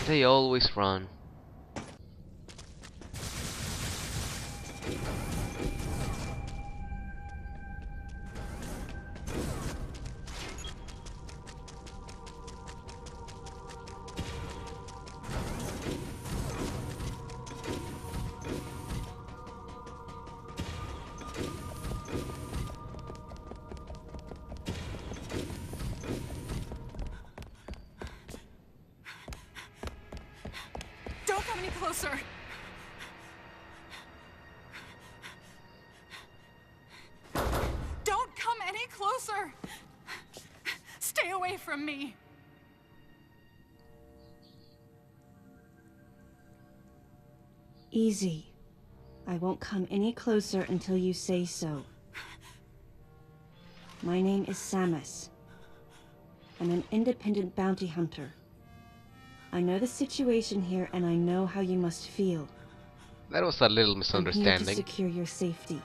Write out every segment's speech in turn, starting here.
They always run. Don't come any closer! Don't come any closer! Stay away from me! Easy. I won't come any closer until you say so. My name is Samus. I'm an independent bounty hunter. I know the situation here, and I know how you must feel. That was a little I'm here to misunderstanding. secure your safety.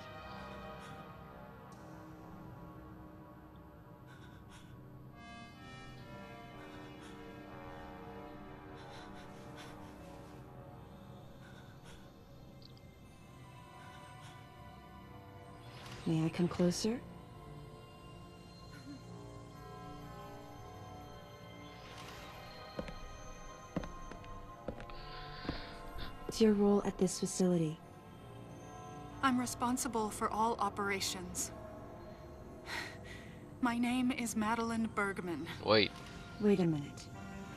May I come closer? What's your role at this facility? I'm responsible for all operations. My name is Madeline Bergman. Wait. Wait a minute.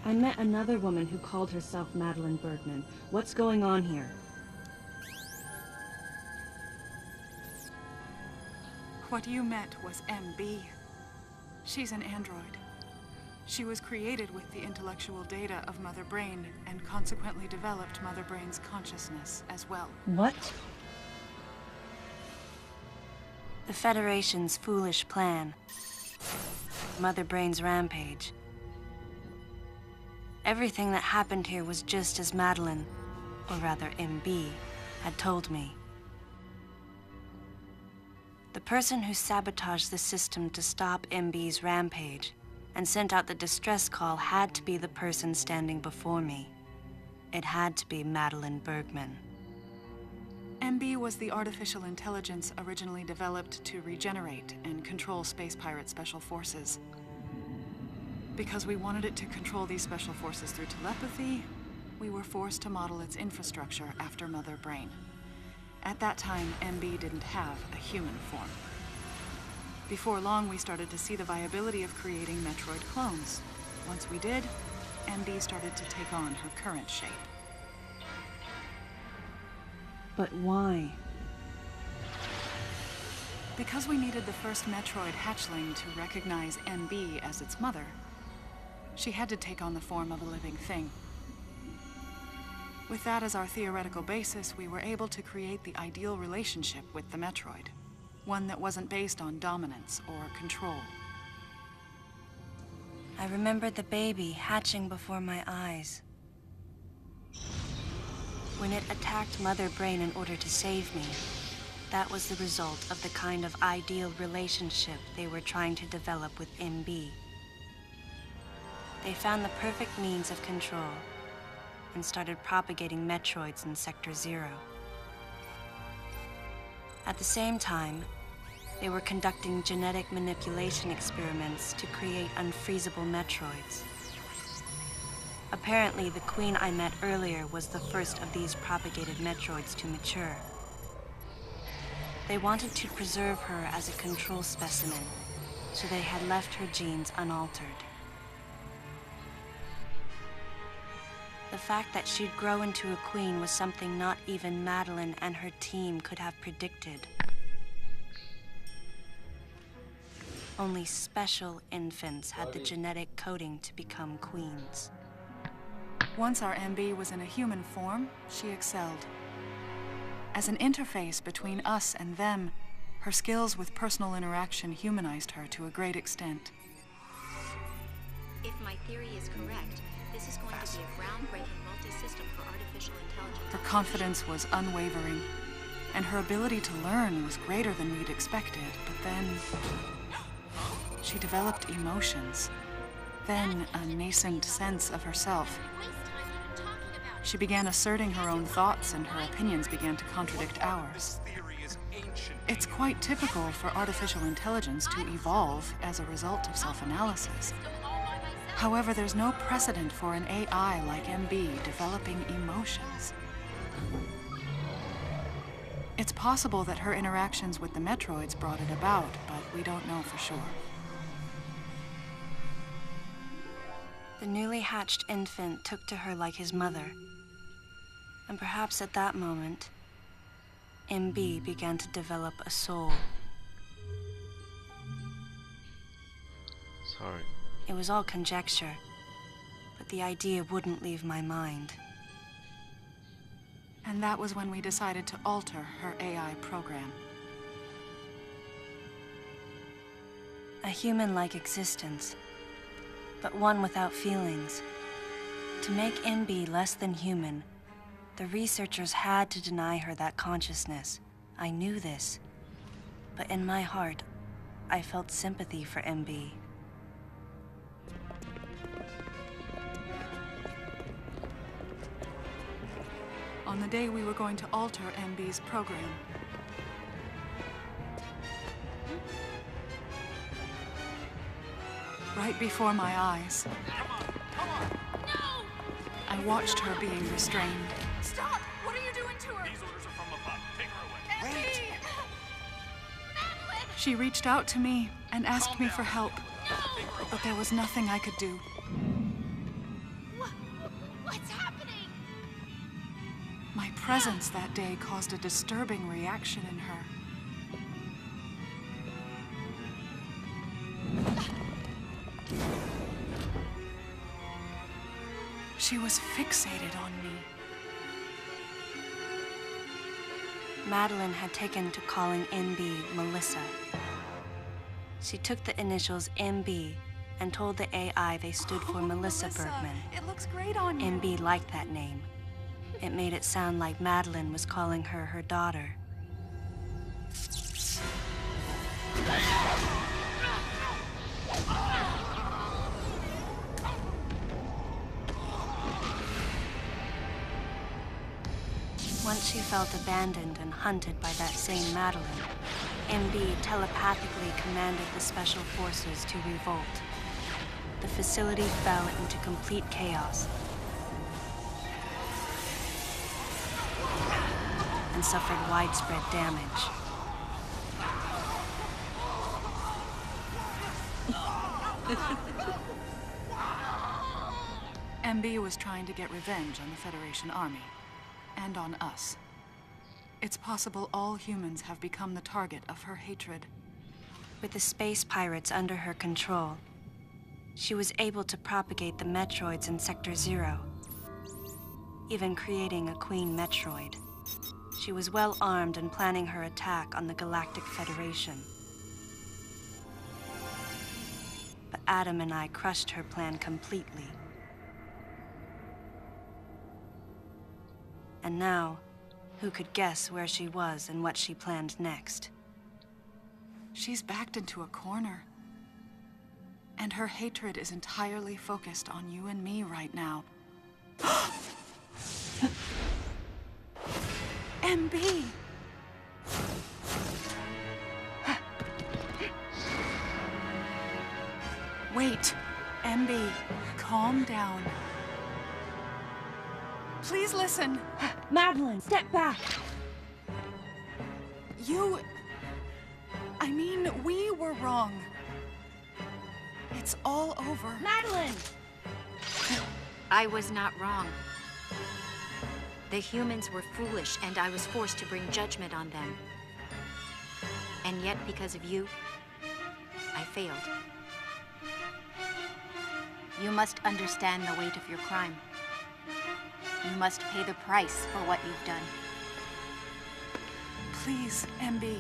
I met another woman who called herself Madeline Bergman. What's going on here? What you met was MB. She's an android. She was created with the intellectual data of Mother Brain and consequently developed Mother Brain's consciousness as well. What? The Federation's foolish plan. Mother Brain's rampage. Everything that happened here was just as Madeline, or rather MB, had told me. The person who sabotaged the system to stop MB's rampage and sent out the distress call had to be the person standing before me. It had to be Madeline Bergman. MB was the artificial intelligence originally developed to regenerate and control space pirate special forces. Because we wanted it to control these special forces through telepathy, we were forced to model its infrastructure after Mother Brain. At that time, MB didn't have a human form. Before long, we started to see the viability of creating Metroid clones. Once we did, MB started to take on her current shape. But why? Because we needed the first Metroid hatchling to recognize MB as its mother, she had to take on the form of a living thing. With that as our theoretical basis, we were able to create the ideal relationship with the Metroid. One that wasn't based on dominance or control. I remembered the baby hatching before my eyes. When it attacked Mother Brain in order to save me, that was the result of the kind of ideal relationship they were trying to develop with MB. They found the perfect means of control and started propagating Metroids in Sector 0. At the same time, they were conducting genetic manipulation experiments to create unfreezable Metroids. Apparently, the queen I met earlier was the first of these propagated Metroids to mature. They wanted to preserve her as a control specimen, so they had left her genes unaltered. The fact that she'd grow into a queen was something not even Madeline and her team could have predicted. Only special infants had the genetic coding to become queens. Once our MB was in a human form, she excelled. As an interface between us and them, her skills with personal interaction humanized her to a great extent. If my theory is correct, this is going to be a groundbreaking multi-system for artificial intelligence. Her confidence was unwavering, and her ability to learn was greater than we'd expected. But then she developed emotions, then a nascent sense of herself. She began asserting her own thoughts, and her opinions began to contradict ours. It's quite typical for artificial intelligence to evolve as a result of self-analysis. However, there's no precedent for an AI like MB developing emotions. It's possible that her interactions with the Metroids brought it about, but we don't know for sure. The newly hatched infant took to her like his mother. And perhaps at that moment, MB began to develop a soul. Sorry. It was all conjecture, but the idea wouldn't leave my mind. And that was when we decided to alter her AI program. A human-like existence, but one without feelings. To make MB less than human, the researchers had to deny her that consciousness. I knew this, but in my heart, I felt sympathy for MB. On the day we were going to alter MB's program, right before my eyes, I watched her being restrained. Stop! What are you doing to her? These orders are from above. Take her away. Wait! She reached out to me and asked me for help, No! but there was nothing I could do. What's happening? My presence that day caused a disturbing reaction in her. She was fixated on me. Madeline had taken to calling MB Melissa. She took the initials MB and told the AI they stood for Melissa Bergman. It looks great on you. MB liked that name. It made it sound like Madeline was calling her her daughter. Once she felt abandoned and hunted by that same Madeline, MB telepathically commanded the Special Forces to revolt. The facility fell into complete chaos and suffered widespread damage. MB was trying to get revenge on the Federation Army, and on us. It's possible all humans have become the target of her hatred. With the space pirates under her control, she was able to propagate the Metroids in Sector 0, even creating a Queen Metroid. She was well armed and planning her attack on the Galactic Federation. But Adam and I crushed her plan completely. And now, who could guess where she was and what she planned next? She's backed into a corner. And her hatred is entirely focused on you and me right now. MB! Wait, MB, calm down. Please listen. Madeline, step back! We were wrong. It's all over. Madeline! I was not wrong. The humans were foolish, and I was forced to bring judgment on them. And yet, because of you, I failed. You must understand the weight of your crime. You must pay the price for what you've done. Please, MB.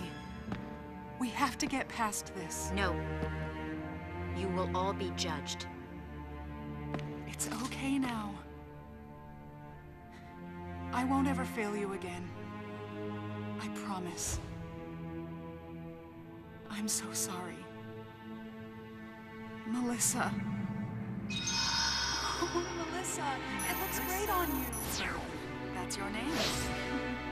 We have to get past this. No. You will all be judged. It's okay now. I won't ever fail you again. I promise. I'm so sorry. Melissa. Oh, Melissa, it looks great on you. That's your name.